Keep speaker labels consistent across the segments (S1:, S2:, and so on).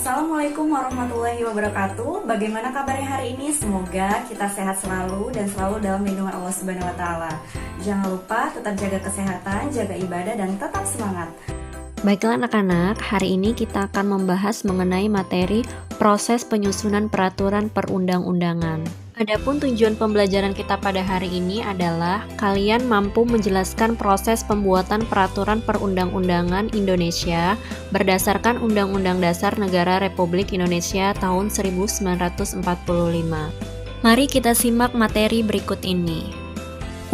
S1: Assalamualaikum warahmatullahi wabarakatuh. Bagaimana kabarnya hari ini? Semoga kita sehat selalu dan selalu dalam lindungan Allah Subhanahu wa taala. Jangan lupa tetap jaga kesehatan, jaga ibadah dan tetap semangat.
S2: Baiklah anak-anak, hari ini kita akan membahas mengenai materi proses penyusunan peraturan perundang-undangan. Adapun tujuan pembelajaran kita pada hari ini adalah kalian mampu menjelaskan proses pembuatan peraturan perundang-undangan Indonesia berdasarkan Undang-Undang Dasar Negara Republik Indonesia tahun 1945. Mari kita simak materi berikut ini.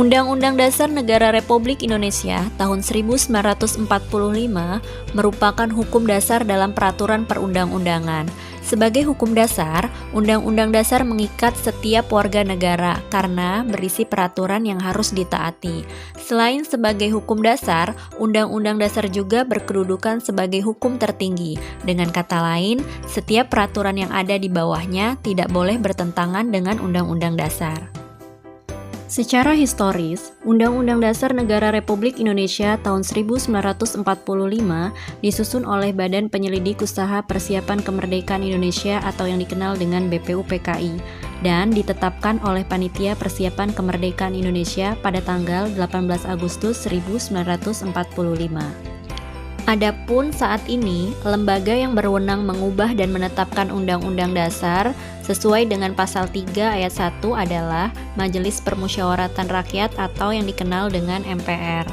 S2: Undang-Undang Dasar Negara Republik Indonesia tahun 1945 merupakan hukum dasar dalam peraturan perundang-undangan. Sebagai hukum dasar, Undang-Undang Dasar mengikat setiap warga negara karena berisi peraturan yang harus ditaati. Selain sebagai hukum dasar, Undang-Undang Dasar juga berkedudukan sebagai hukum tertinggi. Dengan kata lain, setiap peraturan yang ada di bawahnya tidak boleh bertentangan dengan Undang-Undang Dasar. Secara historis, Undang-Undang Dasar Negara Republik Indonesia tahun 1945 disusun oleh Badan Penyelidik Usaha Persiapan Kemerdekaan Indonesia atau yang dikenal dengan BPUPKI dan ditetapkan oleh Panitia Persiapan Kemerdekaan Indonesia pada tanggal 18 Agustus 1945. Adapun saat ini, lembaga yang berwenang mengubah dan menetapkan Undang-Undang Dasar sesuai dengan pasal 3 ayat 1 adalah Majelis Permusyawaratan Rakyat atau yang dikenal dengan MPR.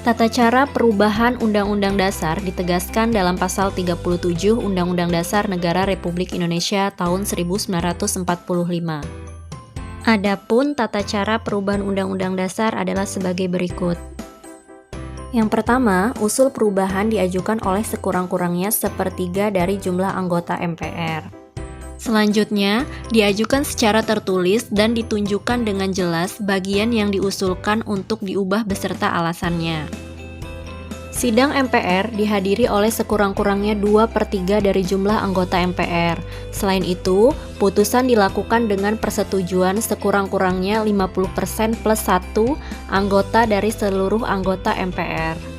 S2: Tata cara perubahan Undang-Undang Dasar ditegaskan dalam pasal 37 Undang-Undang Dasar Negara Republik Indonesia tahun 1945. Adapun tata cara perubahan Undang-Undang Dasar adalah sebagai berikut. Yang pertama, usul perubahan diajukan oleh sekurang-kurangnya sepertiga dari jumlah anggota MPR. Selanjutnya, diajukan secara tertulis dan ditunjukkan dengan jelas bagian yang diusulkan untuk diubah beserta alasannya. Sidang MPR dihadiri oleh sekurang-kurangnya 2/3 dari jumlah anggota MPR. Selain itu, putusan dilakukan dengan persetujuan sekurang-kurangnya 50% plus 1 anggota dari seluruh anggota MPR.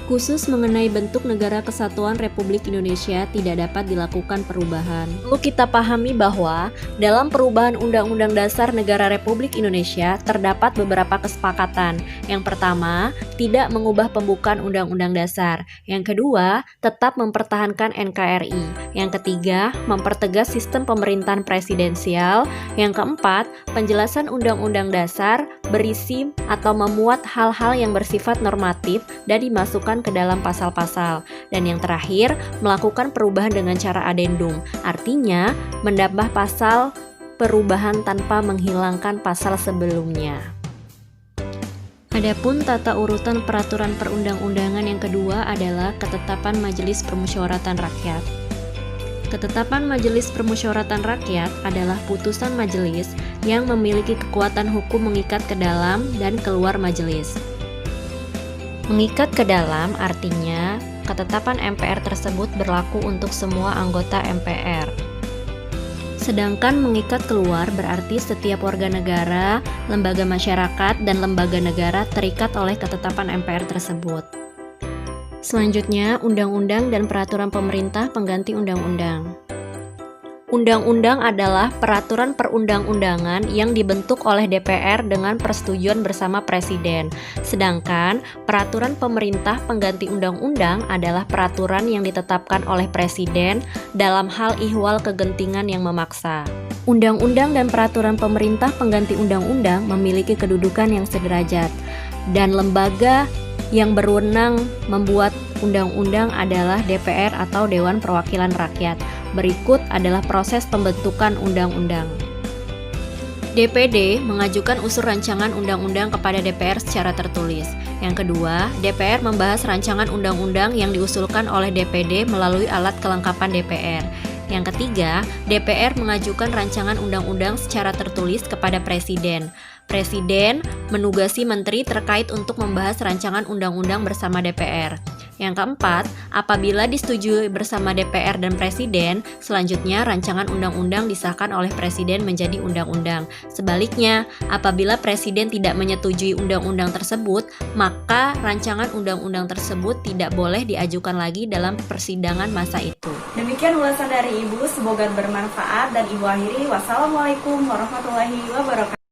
S2: Khusus mengenai bentuk Negara Kesatuan Republik Indonesia tidak dapat dilakukan perubahan. Perlu kita pahami bahwa dalam perubahan Undang-Undang Dasar Negara Republik Indonesia terdapat beberapa kesepakatan. Yang pertama, tidak mengubah pembukaan Undang-Undang Dasar. Yang kedua, tetap mempertahankan NKRI. Yang ketiga, mempertegas sistem pemerintahan presidensial. Yang keempat, penjelasan Undang-Undang Dasar berisi atau memuat hal-hal yang bersifat normatif dan dimasukkan ke dalam pasal-pasal. Dan yang terakhir, melakukan perubahan dengan cara adendum, artinya menambah pasal perubahan tanpa menghilangkan pasal sebelumnya. Adapun tata urutan peraturan perundang-undangan yang kedua adalah ketetapan Majelis Permusyawaratan Rakyat. Ketetapan Majelis Permusyawaratan Rakyat adalah putusan majelis yang memiliki kekuatan hukum mengikat ke dalam dan keluar majelis. Mengikat ke dalam artinya ketetapan MPR tersebut berlaku untuk semua anggota MPR. Sedangkan mengikat keluar berarti setiap warga negara, lembaga masyarakat, dan lembaga negara terikat oleh ketetapan MPR tersebut. Selanjutnya, undang-undang dan peraturan pemerintah pengganti undang-undang. Undang-undang adalah peraturan perundang-undangan yang dibentuk oleh DPR dengan persetujuan bersama Presiden. Sedangkan peraturan pemerintah pengganti undang-undang adalah peraturan yang ditetapkan oleh Presiden dalam hal ihwal kegentingan yang memaksa. Undang-undang dan peraturan pemerintah pengganti undang-undang memiliki kedudukan yang sederajat, dan lembaga yang berwenang membuat undang-undang adalah DPR atau Dewan Perwakilan Rakyat. Berikut adalah proses pembentukan undang-undang. DPD mengajukan usul rancangan undang-undang kepada DPR secara tertulis. Yang kedua, DPR membahas rancangan undang-undang yang diusulkan oleh DPD melalui alat kelengkapan DPR. Yang ketiga, DPR mengajukan rancangan undang-undang secara tertulis kepada Presiden. Presiden menugasi menteri terkait untuk membahas rancangan undang-undang bersama DPR. Yang keempat, apabila disetujui bersama DPR dan Presiden, selanjutnya rancangan undang-undang disahkan oleh Presiden menjadi undang-undang. Sebaliknya, apabila Presiden tidak menyetujui undang-undang tersebut, maka rancangan undang-undang tersebut tidak boleh diajukan lagi dalam persidangan masa itu.
S1: Demikian ulasan dari Ibu, semoga bermanfaat dan Ibu akhiri. Wassalamualaikum warahmatullahi wabarakatuh.